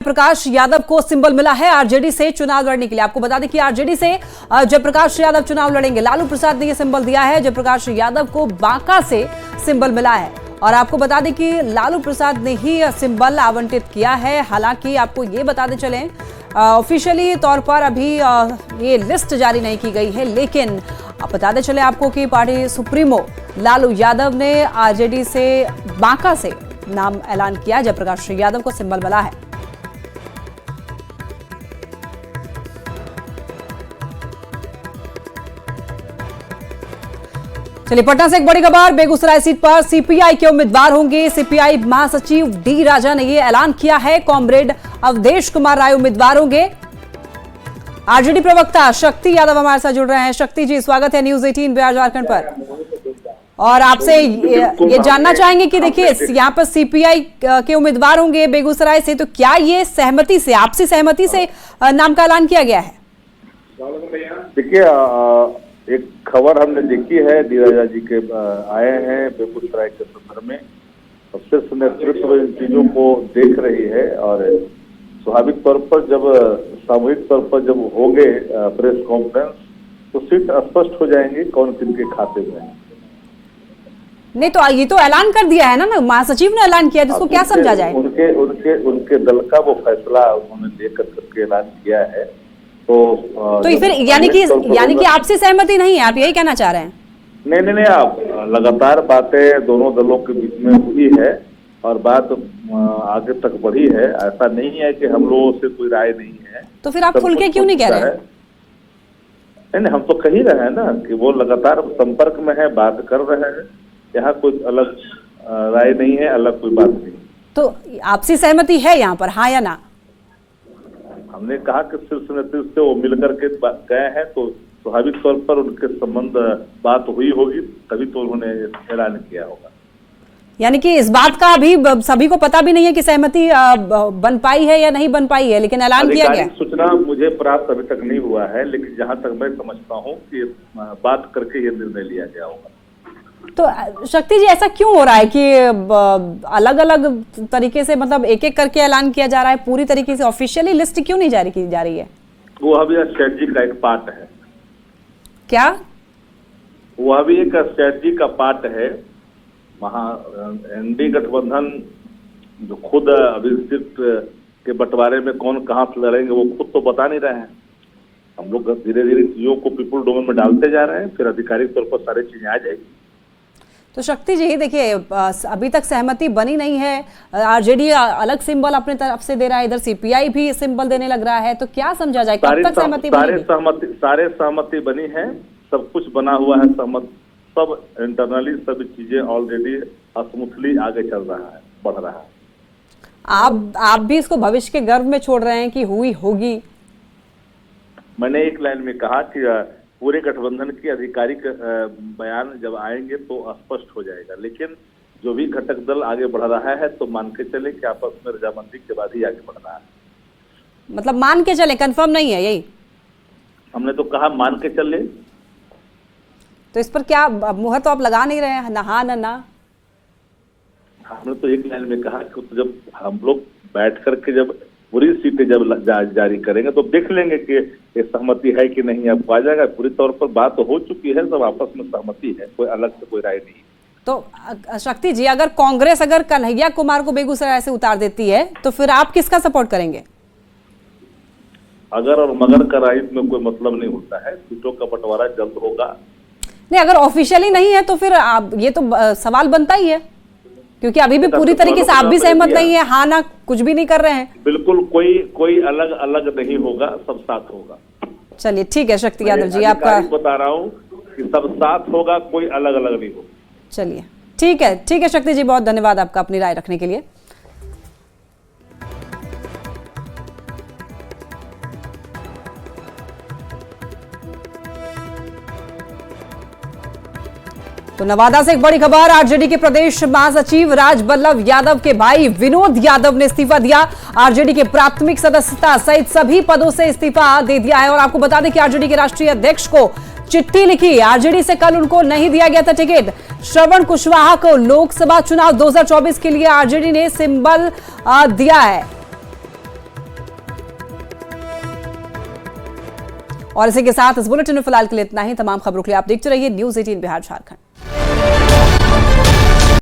प्रकाश यादव को सिंबल मिला है आरजेडी से चुनाव लड़ने के लिए। आपको बता दें कि आरजेडी से जयप्रकाश यादव चुनाव लड़ेंगे। लालू प्रसाद ने यह सिंबल दिया है। जयप्रकाश यादव को बांका से सिंबल मिला है और आपको बता दें कि लालू प्रसाद ने ही सिंबल आवंटित किया है। हालांकि आपको ये बताते चलें ऑफिशियली तौर पर अभी ये लिस्ट जारी नहीं की गई है, लेकिन बताते चले आपको कि पार्टी सुप्रीमो लालू यादव ने आरजेडी से बांका से नाम ऐलान किया। जयप्रकाश यादव को सिंबल मिला है। चलिए पटना से एक बड़ी खबर। बेगूसराय सीट पर सीपीआई के उम्मीदवार होंगे। सीपीआई महासचिव डी राजा ने यह ऐलान किया है। कॉमरेड अवधेश कुमार राय उम्मीदवार होंगे। आरजेडी प्रवक्ता शक्ति यादव हमारे साथ जुड़ रहे हैं। शक्ति जी, स्वागत है न्यूज 18 बिहार झारखंड पर। और आपसे ये जानना चाहेंगे कि देखिए यहाँ पर सीपीआई के उम्मीदवार होंगे बेगूसराय से, तो क्या ये सहमति से, आपसी सहमति से नाम का ऐलान किया गया है? देखिए एक खबर हमने देखी है, डी राजा जी के आए हैं बेगूसराय के संदर्भ में और सिर्फ नेतृत्व इन चीजों को देख रही है और स्वाभाविक तौर पर जब सामूहिक तौर पर जब होंगे प्रेस कॉन्फ्रेंस तो सीट स्पष्ट हो जाएंगे कौन किनके खाते में है। नहीं तो ये तो ऐलान कर दिया है ना, महासचिव ने ऐलान किया, जिसको क्या समझा जाए? उनके दल का वो फैसला उन्होंने लेकर करके ऐलान किया है। तो फिर यानी कि आपसे सहमति नहीं है, आप यही कहना चाह रहे हैं? नहीं, आप लगातार बातें दोनों दलों के बीच में हुई है और बात आगे तक बढ़ी है। ऐसा नहीं है कि हम लोगों से कोई राय नहीं है। तो फिर आप खुल के क्यों नहीं कह रहे हैं? नहीं, हम तो कह ही रहे हैं ना कि वो लगातार संपर्क में है, बात कर रहे हैं। यहाँ कोई अलग राय नहीं है, अलग कोई बात नहीं। तो आपसी सहमति है यहाँ पर, हाँ या ना? हमने कहा कि शीर्ष नेतृत्व से वो मिलकर के गए हैं तो स्वाभाविक तौर पर उनके संबंध बात हुई होगी, तभी तो उन्होंने ऐलान किया होगा। यानी कि इस बात का अभी सभी को पता भी नहीं है कि सहमति बन पाई है या नहीं बन पाई है, लेकिन ऐलान किया गया। सूचना मुझे प्राप्त अभी तक नहीं हुआ है, लेकिन जहां तक मैं समझता हूँ कि बात करके ये निर्णय लिया गया होगा। तो शक्ति जी, ऐसा क्यों हो रहा है कि अलग अलग तरीके से, मतलब एक एक करके ऐलान किया जा रहा है? पूरी तरीके से ऑफिशियली लिस्ट क्यों नहीं जारी की जा रही है? वो अभी स्ट्रेटजी का एक पार्ट है। क्या वो अभी एक स्ट्रेटजी का पार्ट है। एनडी गठबंधन जो खुद अभी सीट के बंटवारे में कौन कहां से लड़ेंगे वो खुद तो बता नहीं रहे हैं। हम लोग धीरे धीरे चीजों को पीपुल डोमेन में डालते जा रहे हैं, फिर आधिकारिक तौर पर सारी चीजें आ जाएगी। तो शक्ति जी देखिए, अभी तक सहमति बनी नहीं है। आरजेडी अलग सिंबल अपने तरफ से दे रहा है, इधर सीपीआई भी सिंबल देने लग रहा है, तो क्या समझा जाए, कब तक सहमति बनेगी? सारे सहमति बनी है, सब कुछ बना हुआ है, सहमत सब इंटरनली सभी चीजें ऑलरेडी स्मूथली आगे चल रहा है, बढ़ रहा है। आप भी इसको भविष्य के गर्भ में छोड़ रहे हैं कि हुई होगी? मैंने एक लाइन में कहा कि पूरे गठबंधन की आधिकारिक बयान जब आएंगे तो स्पष्ट हो जाएगा, लेकिन जो भी घटक दल आगे बढ़ रहा है तो मान के चले कि आपस में रजामंदी के बाद ही आगे बढ़ रहा है। मतलब मान के चले, कंफर्म नहीं है यही? हमने तो कहा मान के चले। तो इस पर क्या मुहर तो आप लगा नहीं रहे हैं, ना हाँ ना? हमने तो एक लाइन में कहा कि जब हम लोग बैठ करके जब पूरी सीटें जब जारी करेंगे तो देख लेंगे कि ये सहमति है कि नहीं, आपको आ जाएगा। पूरी तौर पर बात तो हो चुकी है, सब आपस में सहमति है, कोई अलग से कोई राय नहीं। तो शक्ति जी, अगर कांग्रेस अगर कन्हैया कुमार को बेगूसराय से उतार देती है तो फिर आप किसका सपोर्ट करेंगे? अगर और मगर का राइट में कोई मतलब नहीं होता है, सीटों का बंटवारा जल्द होगा। नहीं, अगर ऑफिशियली नहीं है तो फिर आप ये तो सवाल बनता ही है, क्योंकि अभी भी पूरी तरीके से आप भी सहमत नहीं है, हाँ ना कुछ भी नहीं कर रहे हैं। बिल्कुल कोई अलग अलग नहीं होगा, सब साथ होगा। चलिए ठीक है शक्ति यादव जी, आपका बता रहा हूँ कि सब साथ होगा, कोई अलग अलग नहीं होगा। चलिए ठीक है शक्ति जी, बहुत धन्यवाद आपका अपनी राय रखने के लिए। तो नवादा से एक बड़ी खबर। आरजेडी के प्रदेश महासचिव राजबल्लभ यादव के भाई विनोद यादव ने इस्तीफा दिया। आरजेडी के प्राथमिक सदस्यता सहित सभी पदों से इस्तीफा दे दिया है। और आपको बता दें कि आरजेडी के राष्ट्रीय अध्यक्ष को चिट्ठी लिखी। आरजेडी से कल उनको नहीं दिया गया था टिकट। श्रवण कुशवाहा को लोकसभा चुनाव 2024 के लिए आरजेडी ने सिंबल दिया है। और इसी के साथ इस बुलेटिन में फिलहाल के लिए इतना ही। तमाम खबरों के लिए आप देखते रहिए न्यूज़ 18 बिहार झारखंड।